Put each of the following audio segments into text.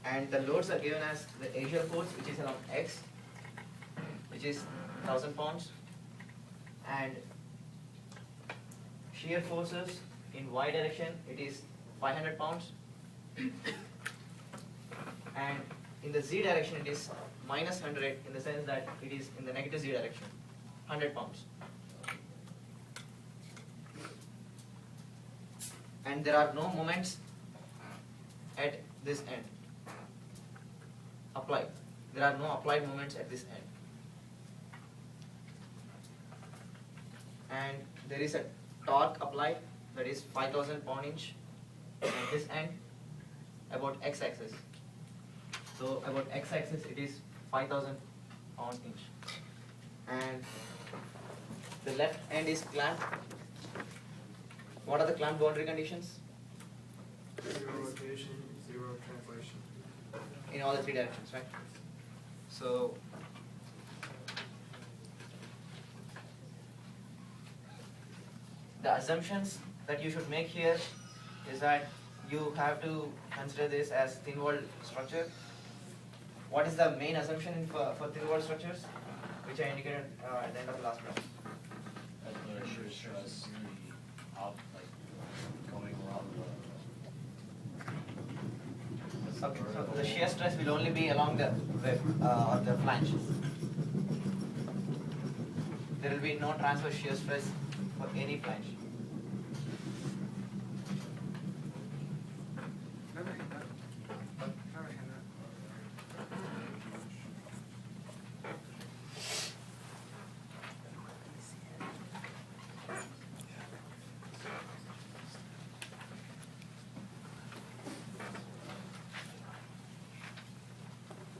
and the loads are given as the axial force, which is along x, which is 1000 pounds, and shear forces in y direction, it is 500 pounds, and in the z direction it is minus 100, in the sense that it is in the negative z direction, 100 pounds. And there are no moments at this end applied. There are no applied moments at this end. And there is a torque applied, that is 5000 pound-inch at this end about x-axis. So about x-axis it is 5000 pound-inch. And the left end is clamped. What are the clamp boundary conditions? Zero rotation, zero translation. In all the three directions, right? So the assumptions that you should make here is that you have to consider this as thin-walled structure. What is the main assumption for thin-walled structures, which I indicated at the end of the last class? That's the shear stress up, like going around the. Okay, so the shear stress will only be along the web or the flange. There will be no transverse shear stress for any flange.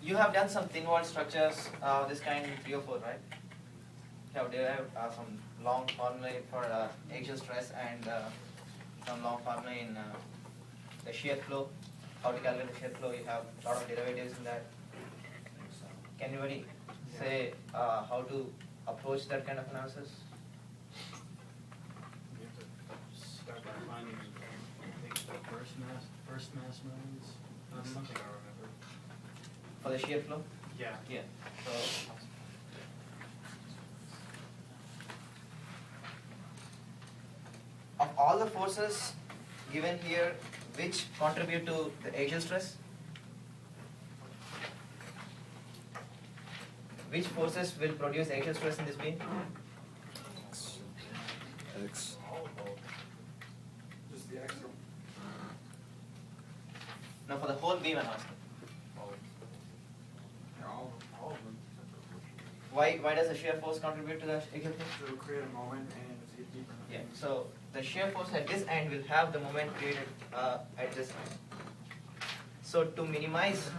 You have done some thin-walled structures, this kind in 3 or 4, right? Yeah, they have some long formulae for axial stress and some long formulae in the shear flow. How to calculate the shear flow? You have a lot of derivatives in that. Can anybody say how to approach that kind of analysis? You have to start by finding the first mass moments. That's something I remember. For the shear flow? Yeah. Yeah. So of all the forces given here, which contribute to the axial stress? Which forces will produce axial stress in this beam? X. Just the axial. No, for the whole beam I'm asking. All of them. Why does the shear force contribute to the axial force? To create a moment and to get deeper. Yeah. So the shear force at this end will have the moment created at this end. So to minimize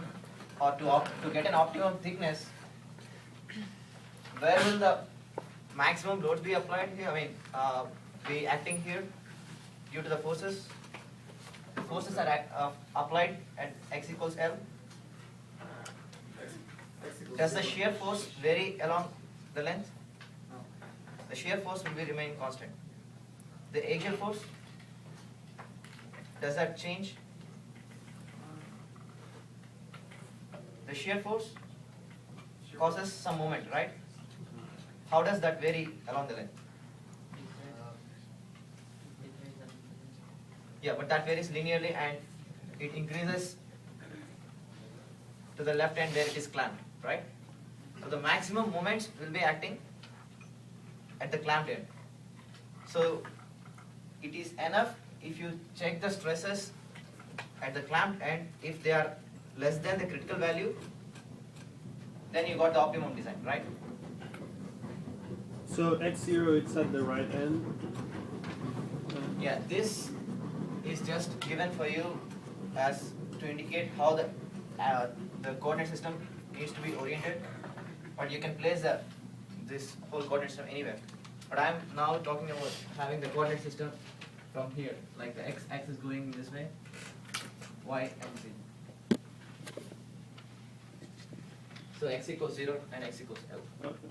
or to get an optimum thickness, where will the maximum load be applied here? I mean, be acting here due to the forces. The forces are applied at x equals L. Does the shear force vary along the length? No. The shear force will be remaining constant. The axial force, does that change? The shear force causes some moment, right? How does that vary along the length? Yeah, but that varies linearly and it increases to the left end where it is clamped, right? So the maximum moments will be acting at the clamped end. So it is enough if you check the stresses at the clamped end. If they are less than the critical value, then you got the optimum design, right? So x0, it's at the right end. Yeah, this is just given for you as to indicate how the coordinate system needs to be oriented, but you can place this whole coordinate system anywhere. But I am now talking about having the coordinate system from here, like the x-axis going this way, y and z. So x equals 0 and x equals L. Okay.